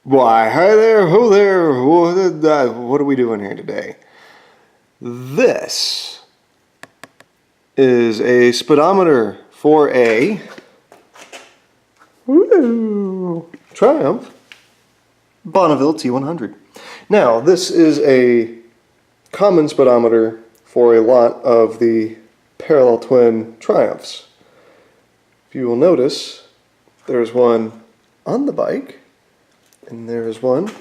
Why, hi there, ho there, what are we doing here today? This is a speedometer for a Triumph Bonneville T100. Now, this is a common speedometer for a lot of the parallel twin Triumphs. If you will notice, there's one on the bike, and there is one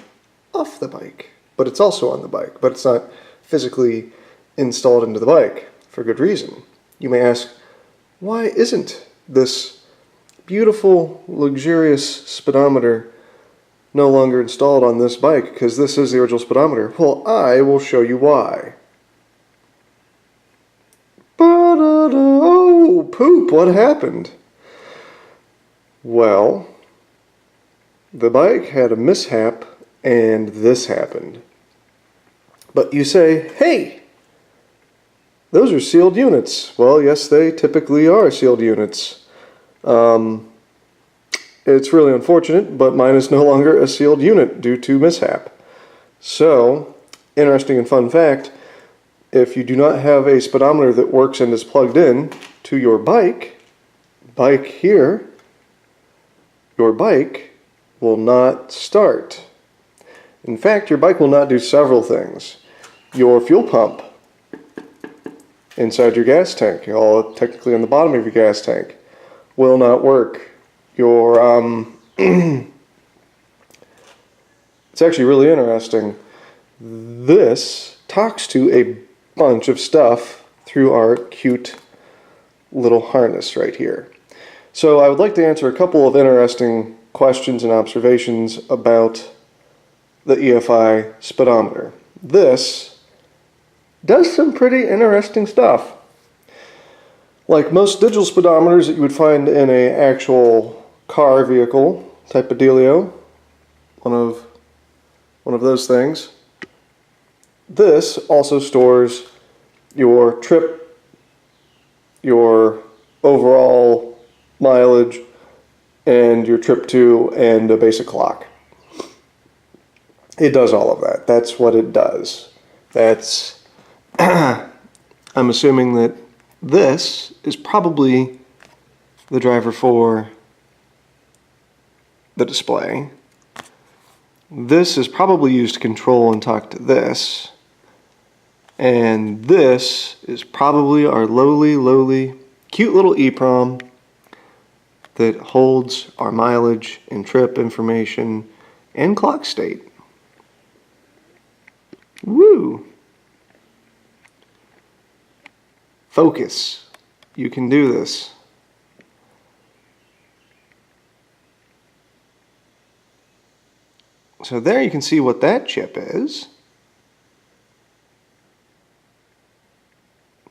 off the bike. But it's also on the bike, but it's not physically installed into the bike for good reason. You may ask, why isn't this beautiful, luxurious speedometer no longer installed on this bike? Because this is the original speedometer. Well, I will show you why. Oh, poop, what happened? Well, the bike had a mishap and this happened. But you say, hey, those are sealed units. Well, yes, they typically are sealed units. It's really unfortunate, but mine is no longer a sealed unit due to mishap. So, interesting and fun fact, if you do not have a speedometer that works and is plugged in to your bike here, your bike will not start. In fact, your bike will not do several things. Your fuel pump inside your gas tank, technically on the bottom of your gas tank, will not work. Your it's actually really interesting. This talks to a bunch of stuff through our cute little harness right here. So I would like to answer a couple of interesting questions and observations about the EFI speedometer. This does some pretty interesting stuff. Like most digital speedometers that you would find in an actual car vehicle type of dealio, one of those things, this also stores your trip, your overall mileage, and your trip to, and a basic clock. It does all of that. That's what it does. That's, I'm assuming that this is probably the driver for the display. This is probably used to control and talk to this. And this is probably our lowly, cute little EEPROM that holds our mileage and trip information and clock state. Woo! Focus. You can do this. So there you can see what that chip is.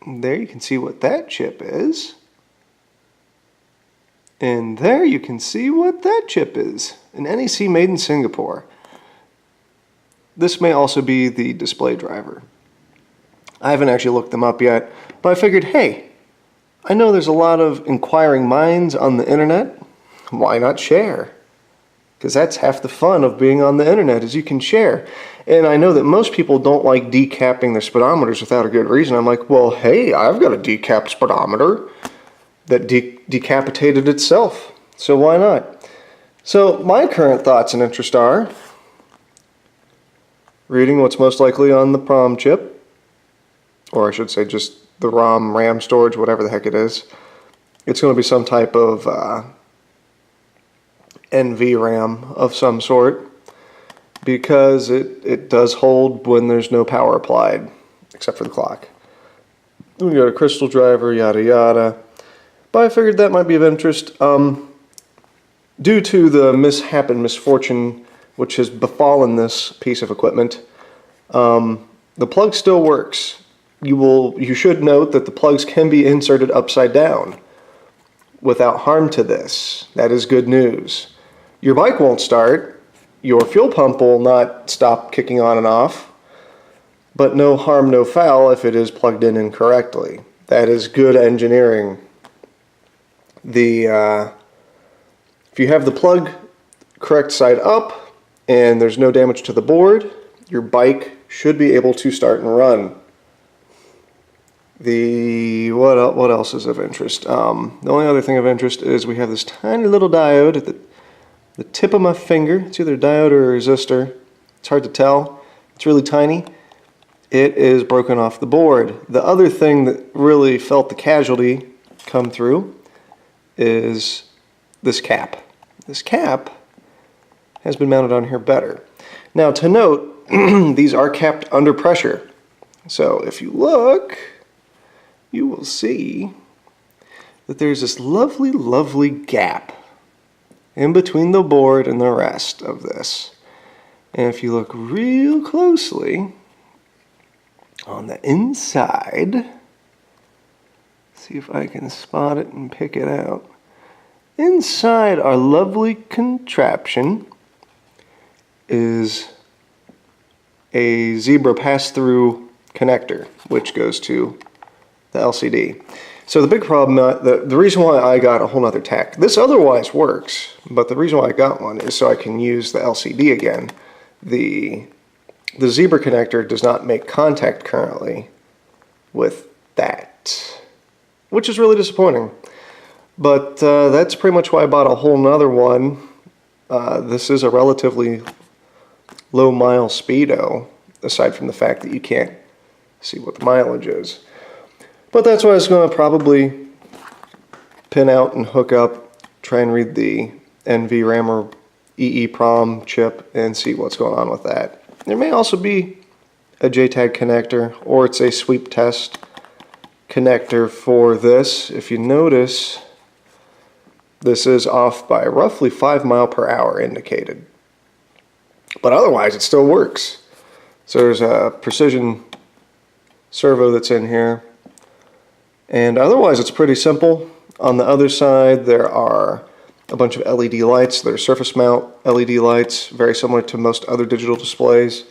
There you can see what that chip is. And there you can see what that chip is. An NEC made in Singapore. This may also be the display driver. I haven't actually looked them up yet, but I figured, hey, I know there's a lot of inquiring minds on the internet. Why not share? Because that's half the fun of being on the internet, is you can share. And I know that most people don't like decapping their speedometers without a good reason. I'm like, well, hey, I've got a decapped speedometer that decapitated itself, so why not? So my current thoughts and interest are reading what's most likely on the PROM chip, or I should say just the RAM storage, whatever the heck it is. It's going to be some type of NVRAM of some sort, because it does hold when there's no power applied, except for the clock. We got a crystal driver, yada yada. But I figured that might be of interest. Due to the mishap and misfortune which has befallen this piece of equipment, the plug still works. You should note that the plugs can be inserted upside down without harm to this. That is good news. Your bike won't start. Your fuel pump will not stop kicking on and off. But no harm, no foul if it is plugged in incorrectly. That is good engineering. If you have the plug correct side up, and there's no damage to the board, your bike should be able to start and run. What else is of interest? The only other thing of interest is we have this tiny little diode at the tip of my finger. It's either a diode or a resistor. It's hard to tell. It's really tiny. It is broken off the board. The other thing that really felt the casualty come through is this cap. This cap has been mounted on here better. Now to note, these are kept under pressure. So if you look, you will see that there's this lovely, lovely gap in between the board and the rest of this. And if you look real closely on the inside, see if I can spot it and pick it out. Inside our lovely contraption is a zebra pass-through connector, which goes to the LCD. So the big problem, the reason why I got a whole nother tech, this otherwise works, but the reason why I got one is so I can use the LCD again. The zebra connector does not make contact currently with that, which is really disappointing. But that's pretty much why I bought a whole nother one. This is a relatively low mile Speedo, aside from the fact that you can't see what the mileage is. But that's what I was going to probably pin out and hook up, try and read the NVRAM or EEPROM chip and see what's going on with that. There may also be a JTAG connector, or it's a sweep test connector for this. If you notice, this is off by roughly 5 mph indicated. But otherwise it still works. So there's a precision servo that's in here. And otherwise it's pretty simple. On the other side there are a bunch of LED lights. They're surface mount LED lights, very similar to most other digital displays.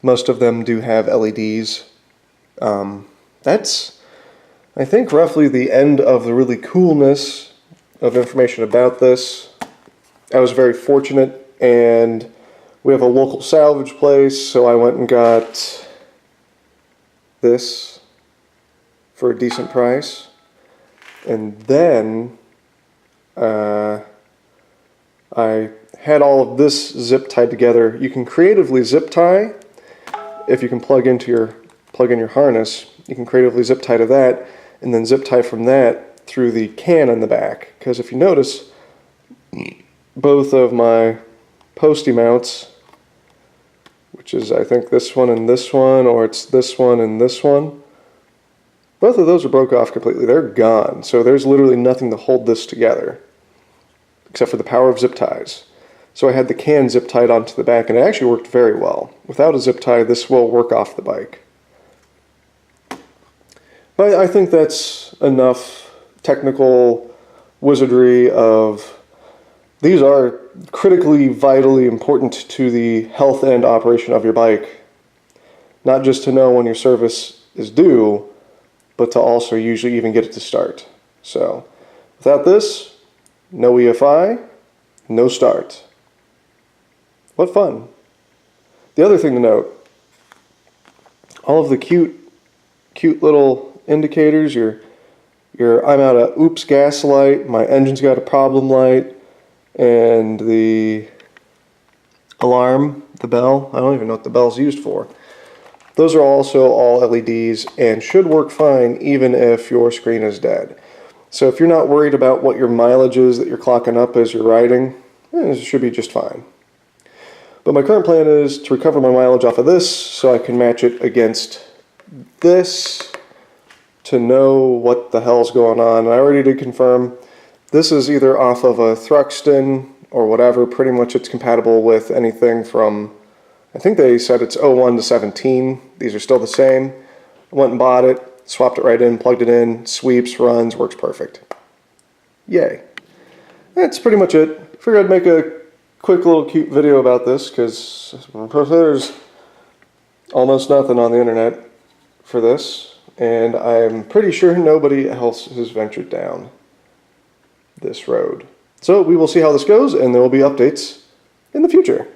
Most of them do have LEDs. That's, I think, roughly the end of the really coolness of information about this. I was very fortunate, and we have a local salvage place, so I went and got this for a decent price. And then I had all of this zip tied together. You can creatively zip tie if you can plug in your harness. You can creatively zip tie to that and then zip tie from that through the can in the back. Because if you notice, both of my postie mounts, which is I think this one and this one, or it's this one and this one, both of those are broke off completely. They're gone. So there's literally nothing to hold this together except for the power of zip ties. So I had the can zip tied onto the back, and it actually worked very well. Without a zip tie, this will work off the bike. But I think that's enough technical wizardry of, these are critically, vitally important to the health and operation of your bike. Not just to know when your service is due, but to also usually even get it to start. So without this, no EFI, no start. What fun. The other thing to note, all of the cute little indicators, your I'm out of oops gas light, my engine's got a problem light, and the alarm, the bell, I don't even know what the bell's used for. Those are also all LEDs and should work fine even if your screen is dead. So if you're not worried about what your mileage is that you're clocking up as you're riding, it should be just fine. But my current plan is to recover my mileage off of this so I can match it against this to know what the hell's going on. And I already did confirm this is either off of a Thruxton or whatever. Pretty much it's compatible with anything from, I think they said it's 01 to 17. These are still the same. I went and bought it, swapped it right in, plugged it in, sweeps, runs, works perfect. Yay. That's pretty much it. Figured I'd make a quick little cute video about this because there's almost nothing on the internet for this, and I'm pretty sure nobody else has ventured down this road. So we will see how this goes, and there will be updates in the future.